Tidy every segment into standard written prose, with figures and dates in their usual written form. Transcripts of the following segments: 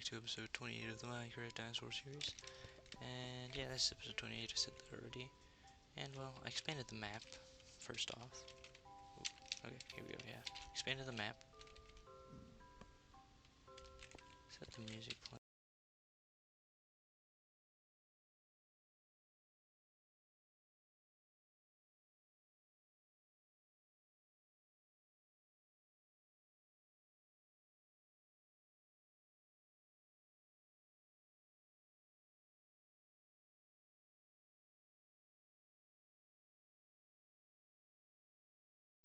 to episode 28 of the Minecraft Dinosaur series. And yeah, this is episode 28, I said that already. And well, I expanded the map, first off. Ooh, okay, here we go, yeah. Expanded the map. Set the music playing.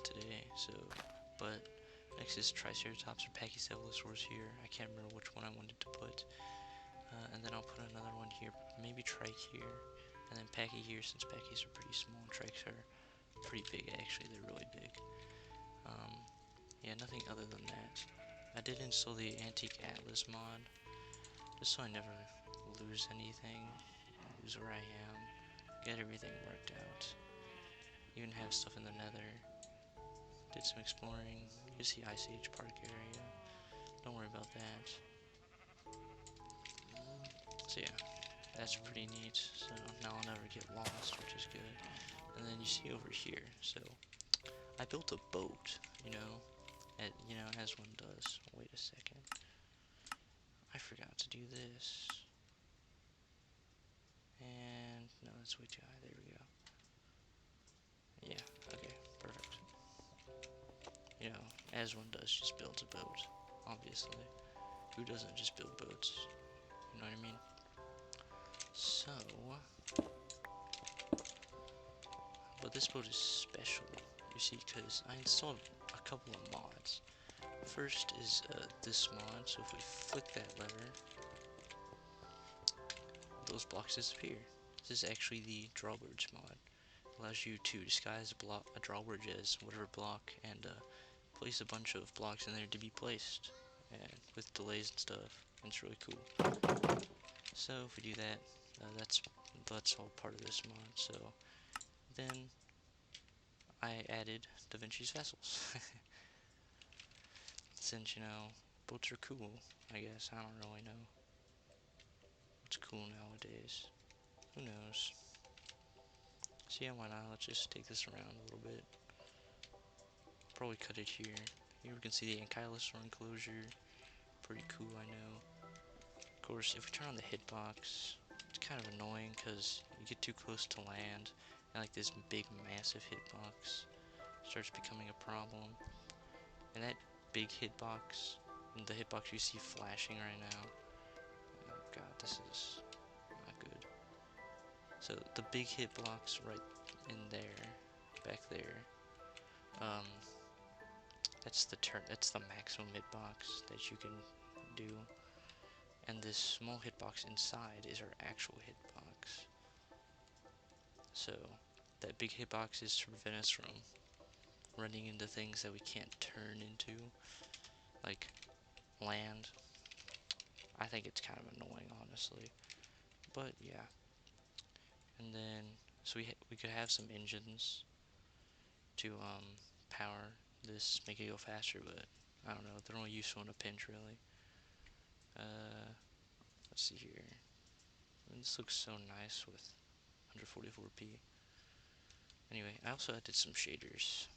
Today, but next is Triceratops or Pachycephalosaurus here. I can't remember which one I wanted to put. And then I'll put another one here, maybe Trike here, and then Pachy here, since Pachys are pretty small and Trikes are pretty big, actually, they're really big. Yeah, nothing other than that. I did install the Antique Atlas mod, just so I never lose anything, lose where I am, get everything worked out, even have stuff in the nether. Did some exploring, you see Ice Age Park area, don't worry about that. So yeah, that's pretty neat, so now I'll never get lost, which is good. And then you see over here, so I built a boat, as one does. Wait a second. I forgot to do this. And no, that's way too high. There we go. Yeah, okay, perfect. As one does, just builds a boat, obviously. Who doesn't just build boats? You know what I mean? So, but this boat is special, you see, because I installed a couple of mods. First is this mod, so if we flick that lever, those blocks disappear. This is actually the Drawbridge mod. It allows you to disguise a drawbridge as whatever block and place a bunch of blocks in there to be placed, and with delays and stuff. And it's really cool. So if we do that, that's all part of this mod. So then I added Da Vinci's vessels. Since boats are cool, I guess. I don't really know what's cool nowadays. Who knows? So yeah, why not? Let's just take this around a little bit. Probably cut it here. Here we can see the ankylosaur enclosure. Pretty cool, I know. Of course, if we turn on the hitbox, it's kind of annoying because you get too close to land, and like this big, massive hitbox starts becoming a problem. And that big hitbox, and the hitbox you see flashing right now, oh god, this is not good. So the big hitbox right in there, back there, that's the maximum hitbox that you can do. And this small hitbox inside is our actual hitbox. So that big hitbox is to prevent us from running into things that we can't turn into, like land. I think it's kind of annoying, honestly. But yeah. And then, so we could have some engines to power this, make it go faster, but I don't know, they're only useful in a pinch, really. Let's see here. I mean, this looks so nice with 144p. Anyway, I also added some shaders,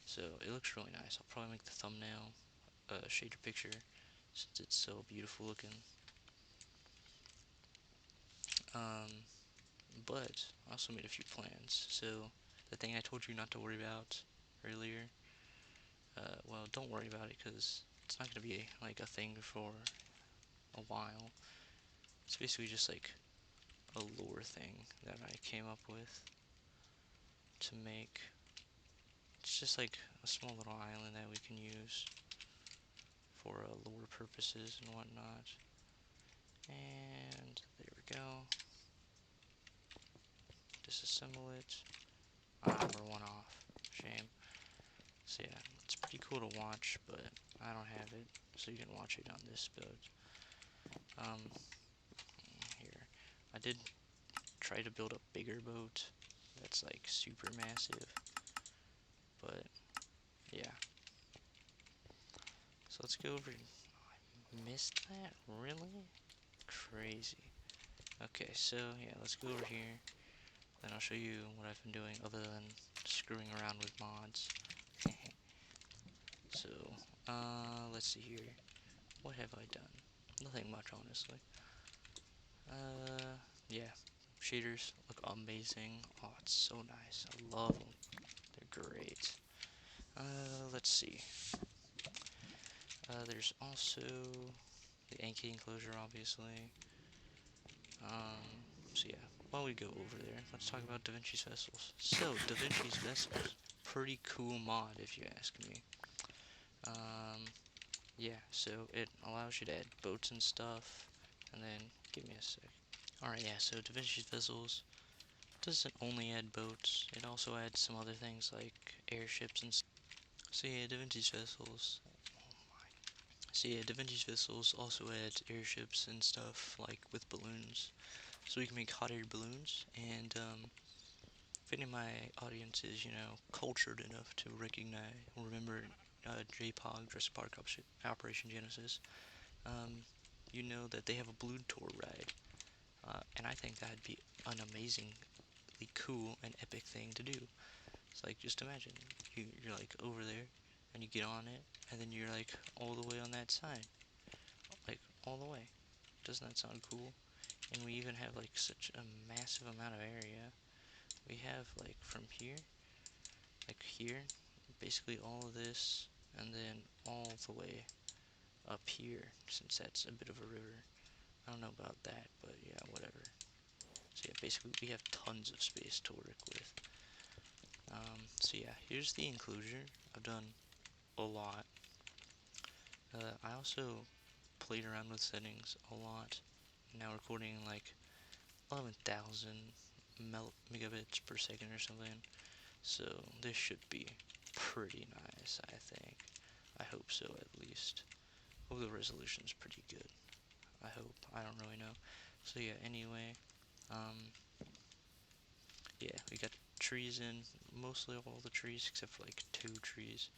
so it looks really nice. I'll probably make the thumbnail a shader picture since it's so beautiful looking. But I also made a few plans. So the thing I told you not to worry about earlier, well, don't worry about it because it's not going to be like a thing for a while. It's basically just like a lure thing that I came up with to make. It's just like a small little island that we can use for lure purposes and whatnot. And there we go. Disassemble it. Number one off. Shame. So yeah, it's pretty cool to watch, but I don't have it, so you can watch it on this build. Here, I did try to build a bigger boat that's like super massive, but yeah. So let's go over. Missed that? Really? Crazy. Okay, so yeah, let's go over here. Then I'll show you what I've been doing other than screwing around with mods. So, let's see here. What have I done? Nothing much, honestly. Yeah. Shaders look amazing. Oh, it's so nice. I love them. They're great. Let's see. There's also the anky enclosure, obviously. So yeah, while we go over there, let's talk about Da Vinci's vessels. So, Da Vinci's vessels, pretty cool mod if you ask me. Yeah, so it allows you to add boats and stuff, and then, give me a sec. Alright, yeah, so Da Vinci's vessels doesn't only add boats, it also adds some other things like airships and stuff. So yeah, Da Vinci's vessels, Da Vinci's vessels also adds airships and stuff, like with balloons. So we can make hot air balloons, and if any of my audience is, cultured enough to recognize, remember JPOG, Jurassic Park Operation Genesis, you know that they have a balloon tour ride, and I think that'd be an amazingly cool and epic thing to do. It's like, just imagine, you're like over there, and you get on it, and then you're like all the way on that side, like all the way. Doesn't that sound cool? And we even have like such a massive amount of area. We have like from here, like here, basically all of this, and then all the way up here, since that's a bit of a river. I don't know about that, but yeah, whatever. So yeah, basically we have tons of space to work with. So yeah, here's the enclosure. I've done a lot. I also played around with settings a lot. Now recording like 11,000 megabits per second or something. So this should be pretty nice, I think. I hope so, at least. Hope the resolution's pretty good. I hope. I don't really know. So yeah, anyway, yeah, we got trees in, mostly all the trees, except for like 2 trees.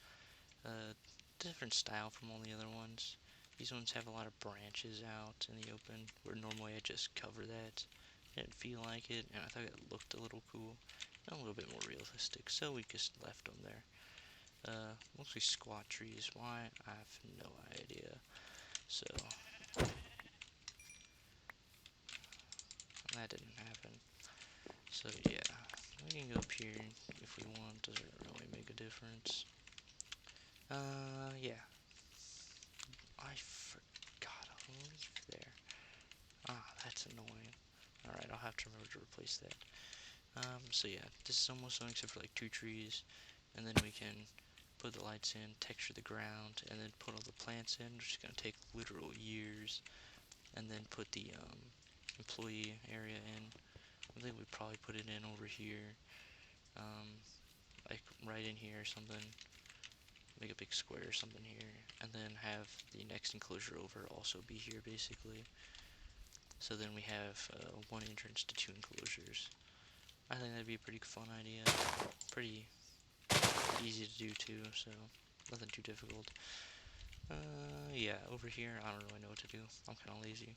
Different style from all the other ones. These ones have a lot of branches out in the open, where normally I just cover that. Didn't feel like it, and I thought it looked a little cool, and a little bit more realistic, so we just left them there. Mostly squat trees. Why? I have no idea. So, that didn't happen. So yeah, we can go up here if we want. Doesn't really make a difference. Yeah. I forgot a leaf there. Ah, that's annoying. Alright, I'll have to remember to replace that. So yeah, this is almost done except for like 2 trees. And then we can put the lights in, texture the ground, and then put all the plants in, which is going to take literal years. And then put the employee area in. I think we'd probably put it in over here. Like right in here or something. Make a big square or something here. And then have the next enclosure over also be here basically. So then we have 1 entrance to 2 enclosures. I think that'd be a pretty fun idea. Pretty easy to do too, so nothing too difficult. Yeah, over here, I don't really know what to do. I'm kind of lazy.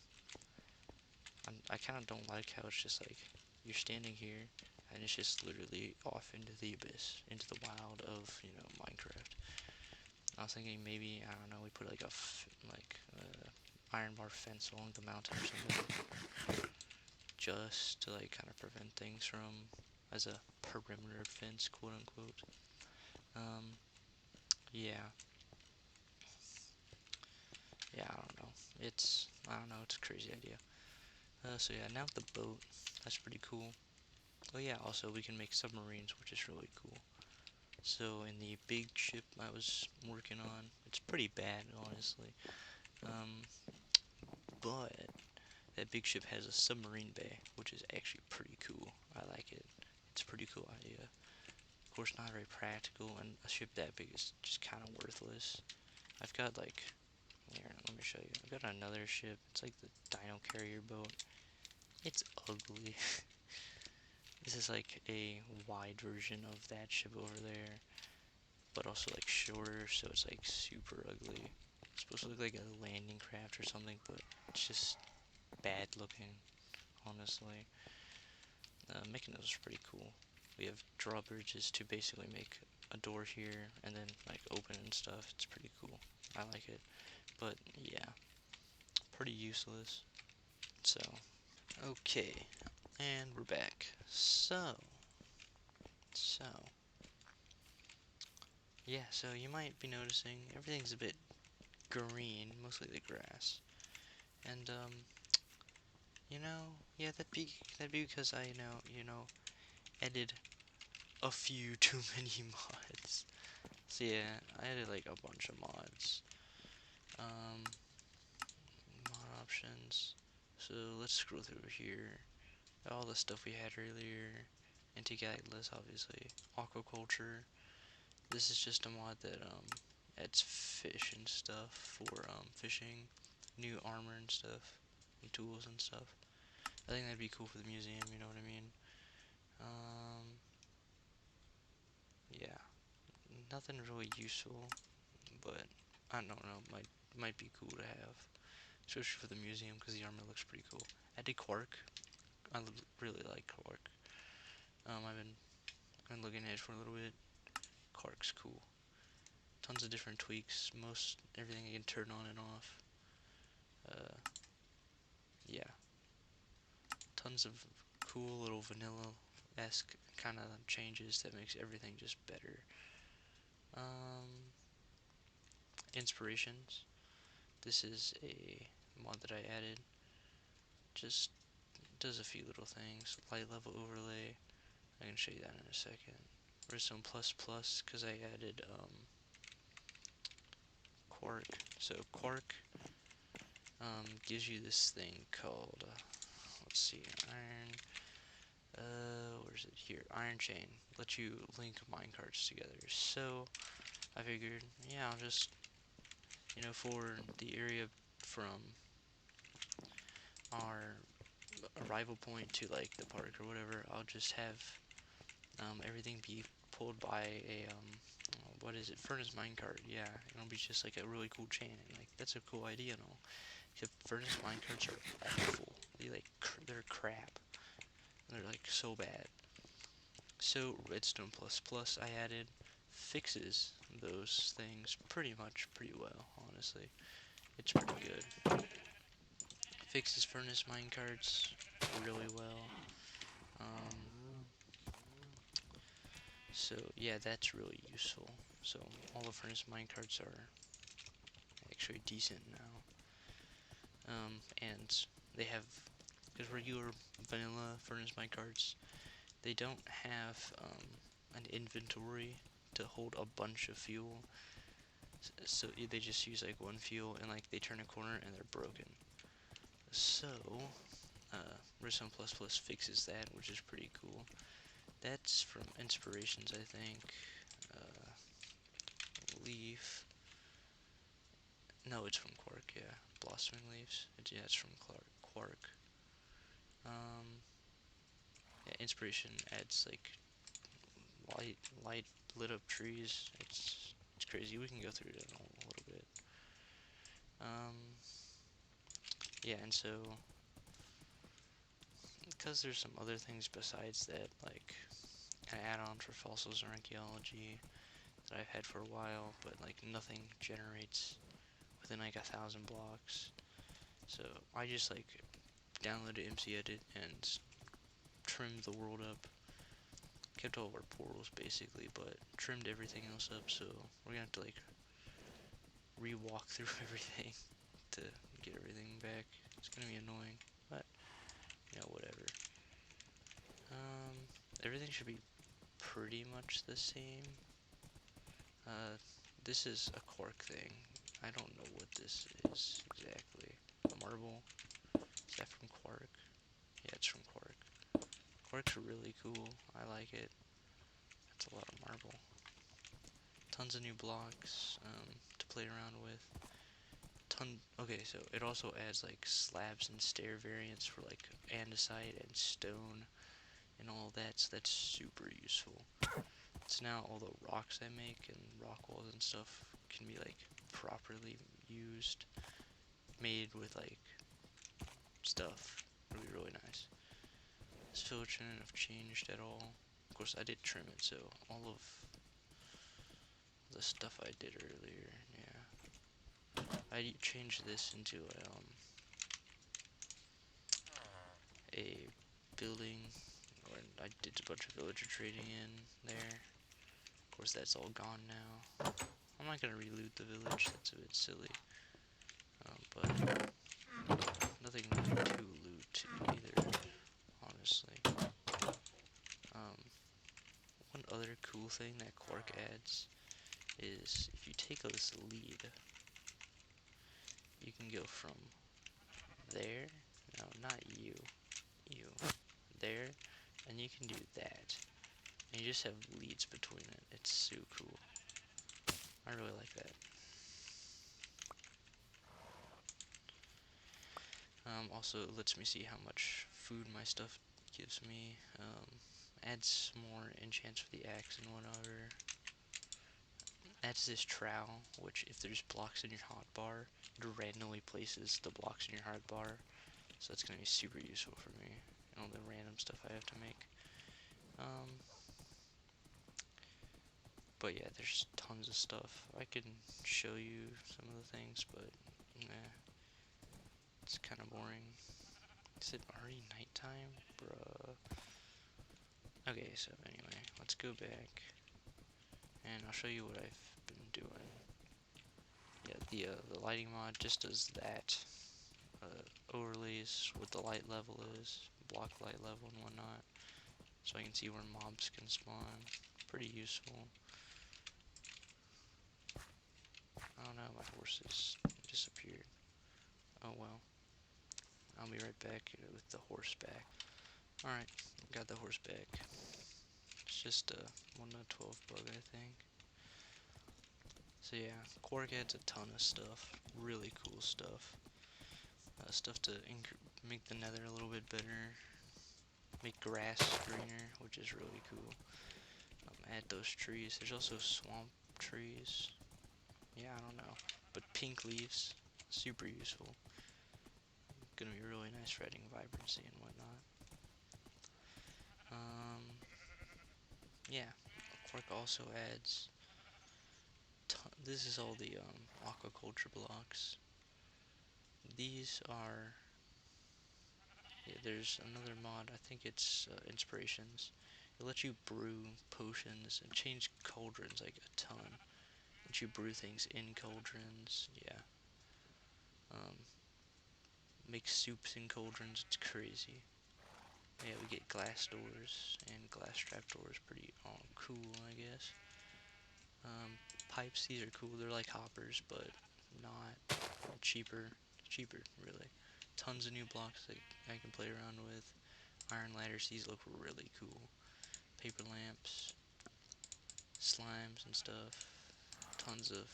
I kind of don't like how it's just like, you're standing here, and it's just literally off into the abyss, into the wild of, Minecraft. I was thinking maybe, I don't know, we put like a, iron bar fence along the mountain or something. Just to like kind of prevent things from, as a perimeter fence, quote unquote. Yeah. Yeah, I don't know. It's a crazy idea. So yeah, now the boat, that's pretty cool. Oh yeah, also we can make submarines, which is really cool. So in the big ship I was working on, it's pretty bad, honestly. But that big ship has a submarine bay, which is actually pretty cool. I like it. It's a pretty cool idea. Of course, not very practical, and a ship that big is just kind of worthless. I've got like, here, let me show you. I've got another ship. It's like the Dino carrier boat. It's ugly. This is like a wide version of that ship over there, but also like shorter, so it's like super ugly. It's supposed to look like a landing craft or something, but it's just bad looking, honestly. Making those is pretty cool. We have drawbridges to basically make a door here and then like open and stuff. It's pretty cool. I like it. But yeah, pretty useless. So, okay. And we're back. So, yeah, so you might be noticing everything's a bit green, mostly the grass. And yeah, that'd be because I added a few too many mods. So yeah, I added like a bunch of mods. Um, Mod options. So let's scroll through here. All the stuff we had earlier. Anti-Galactus, obviously. Aquaculture. This is just a mod that adds fish and stuff for fishing, new armor and stuff, and tools and stuff. I think that'd be cool for the museum. You know what I mean? Yeah, nothing really useful, but I don't know. Might be cool to have, especially for the museum because the armor looks pretty cool. I did Quark. I really like Quark. I've been looking at it for a little bit. Quark's cool. Tons of different tweaks. Most everything you can turn on and off. Yeah, tons of cool little vanilla-esque kind of changes that makes everything just better. Inspirations. This is a mod that I added. Just does a few little things. Light level overlay. I can show you that in a second. Redstone plus plus because I added Quark. So Quark gives you this thing called let's see, iron. Where's it here? Iron chain. Let you link minecarts together. So I figured, yeah, I'll just for the area from our arrival point to like the park or whatever, I'll just have everything be pulled by a what is it? Furnace minecart. Yeah, it'll be just like a really cool chain. And, like that's a cool idea and all. Except furnace minecarts are awful. They're crap. They're like so bad. So redstone plus plus I added fixes those things pretty well, honestly. It's pretty good. Fixes furnace minecarts really well. So yeah, that's really useful. So all the furnace minecarts are actually decent now. And they have, because regular vanilla furnace minecarts, they don't have an inventory to hold a bunch of fuel. So they just use like one fuel and like they turn a corner and they're broken. So Redstone plus plus fixes that, which is pretty cool. That's from Inspirations, I think. Leaf. No, it's from Quark, yeah. Blossoming Leaves. Yeah, it's from Quark. Yeah, Inspiration adds like light lit up trees. It's crazy. We can go through it in a little bit. Yeah, and so because there's some other things besides that, like an add-on for fossils or archaeology that I've had for a while, but like nothing generates within like 1,000 blocks. So I just like downloaded MC Edit and trimmed the world up. Kept all of our portals basically, but trimmed everything else up, so we're gonna have to like re-walk through everything to get everything back. It's gonna be annoying, but whatever. Everything should be pretty much the same. This is a Quark thing. I don't know what this is exactly. A marble? Is that from Quark? Yeah, it's from Quark. Quark's really cool. I like it. That's a lot of marble. Tons of new blocks to play around with. Okay, so it also adds like slabs and stair variants for like andesite and stone and all that, so that's super useful. It's now all the rocks I make and rock walls and stuff can be like properly used, made with like stuff. It'll be really nice. This village shouldn't have changed at all. Of course, I did trim it, so all of the stuff I did earlier, yeah. I changed this into a building, and I did a bunch of villager trading in there. Of course, that's all gone now. I'm not gonna reloot the village, that's a bit silly. But nothing really to loot either, honestly. One other cool thing that Quark adds is if you take this lead, you can go from there, no, not you, there, and you can do that. And you just have leads between it. It's so cool. I really like that. Also, it lets me see how much food my stuff gives me. Adds more enchants for the axe and whatever. Adds this trowel, which if there's blocks in your hotbar, it randomly places the blocks in your hotbar. So it's going to be super useful for me. And all the random stuff I have to make. But yeah, there's tons of stuff. I can show you some of the things, but nah, it's kind of boring. Is it already nighttime? Bruh. Okay, so anyway, let's go back. And I'll show you what I've been doing. Yeah, the lighting mod just does that. Overlays what the light level is, block light level and whatnot. So I can see where mobs can spawn. Pretty useful. I don't know, my horses disappeared. Oh well. I'll be right back with the horse back. Alright, got the horse back. It's just a 1.12 bug, I think. So yeah, Quark adds a ton of stuff. Really cool stuff. Stuff to make the nether a little bit better. Make grass greener, which is really cool. Add those trees. There's also swamp trees. Yeah, I don't know. But pink leaves, super useful. Gonna be really nice for adding vibrancy and whatnot. Yeah, Quark also adds. This is all the aquaculture blocks. These are. Yeah, there's another mod. I think it's inspirations. It lets you brew potions and change cauldrons like a ton. Let you brew things in cauldrons. Yeah. Make soups in cauldrons. It's crazy. Yeah, we get glass doors and glass trapdoors. Pretty cool, I guess. Pipes, these are cool. They're like hoppers, but not cheaper. Cheaper, really. Tons of new blocks that I can play around with. Iron ladders, these look really cool. Paper lamps, slimes and stuff. Tons of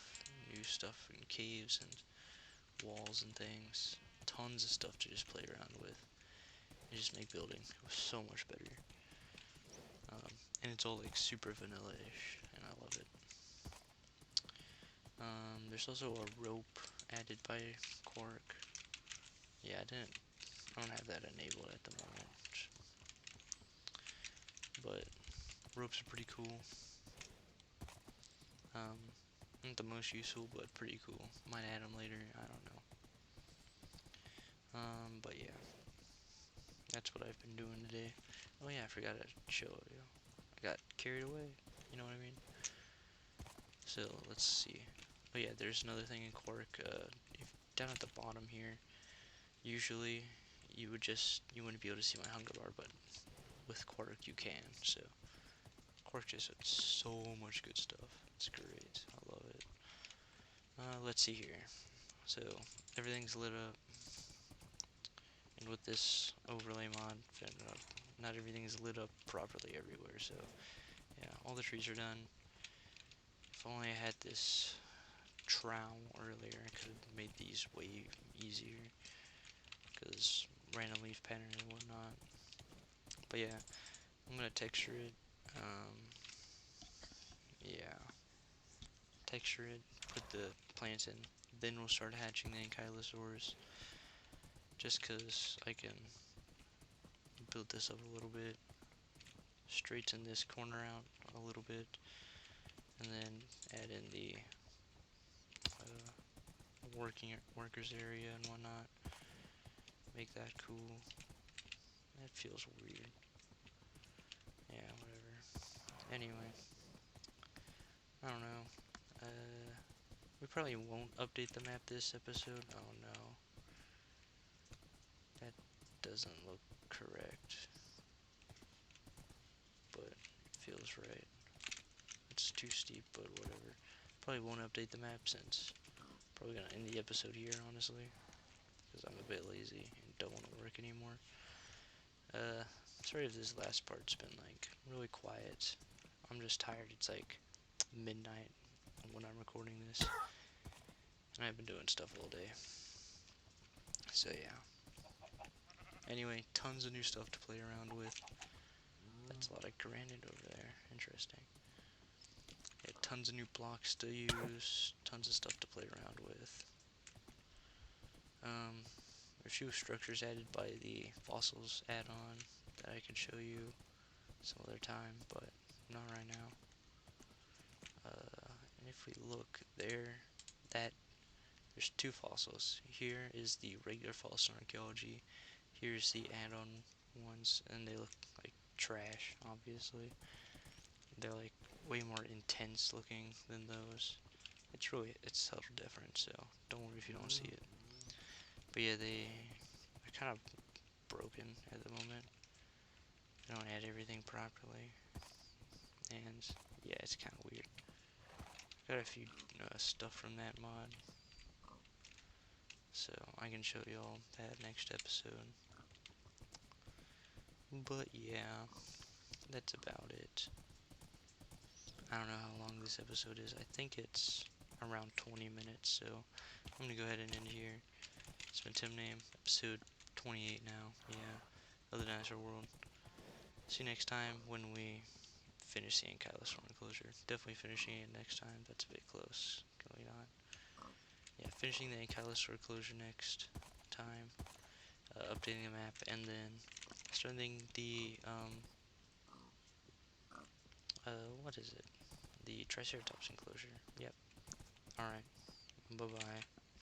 new stuff in caves and walls and things. Tons of stuff to just play around with. And just make building so much better. And it's all like super vanilla-ish, and I love it. There's also a rope added by Quark. Yeah, I don't have that enabled at the moment. But ropes are pretty cool. Not the most useful, but pretty cool. Might add them later, I don't know. But yeah. That's what I've been doing today. Oh yeah, I forgot to show you. I got carried away, you know what I mean? So, let's see. Oh yeah, there's another thing in Quark. Down at the bottom here, usually you wouldn't be able to see my hunger bar, but with Quark you can, so Quark just has so much good stuff. It's great. I love it. Let's see here. So, everything's lit up. And with this overlay mod, not everything is lit up properly everywhere, so yeah, all the trees are done. If only I had this trowel earlier, I could have made these way easier, because random leaf pattern and whatnot. But yeah, I'm gonna texture it. Yeah, texture it, put the plants in, then we'll start hatching the ankylosaurs. Just cause I can build this up a little bit, straighten this corner out a little bit, and then add in the workers area and whatnot. Make that cool. That feels weird. Yeah, whatever. Anyway, I don't know. We probably won't update the map this episode. Oh no. That doesn't look correct. But it feels right. It's too steep, but whatever. Probably won't update the map since probably gonna end the episode here, honestly. Because I'm a bit lazy and don't want to work anymore. Sorry if this last part's been like really quiet. I'm just tired. It's like midnight when I'm recording this. And I've been doing stuff all day. So yeah. Anyway, tons of new stuff to play around with. That's a lot of granite over there. Interesting. Yeah, tons of new blocks to use. Tons of stuff to play around with. A few structures added by the fossils add-on that I can show you some other time, but not right now. And if we look there, there's two fossils. Here is the regular fossil archaeology. Here's the add-on ones, and they look like trash, obviously. They're like way more intense looking than those. It's subtle difference, so don't worry if you don't see it. But yeah, they're kind of broken at the moment. They don't add everything properly, and yeah, it's kind of weird. Got a few stuff from that mod, so I can show you all that next episode. But yeah, that's about it. I don't know how long this episode is. I think it's around 20 minutes, so I'm gonna go ahead and end here. It's been Tim Name, episode 28 now, yeah, of the Dinosaur World. See you next time when we finish the ankylosaur enclosure. Definitely finishing it next time, that's a bit close, going on. Yeah, finishing the ankylosaur enclosure next time, updating the map, and then starting the, what is it? The Triceratops enclosure. Yep. Alright. Bye-bye.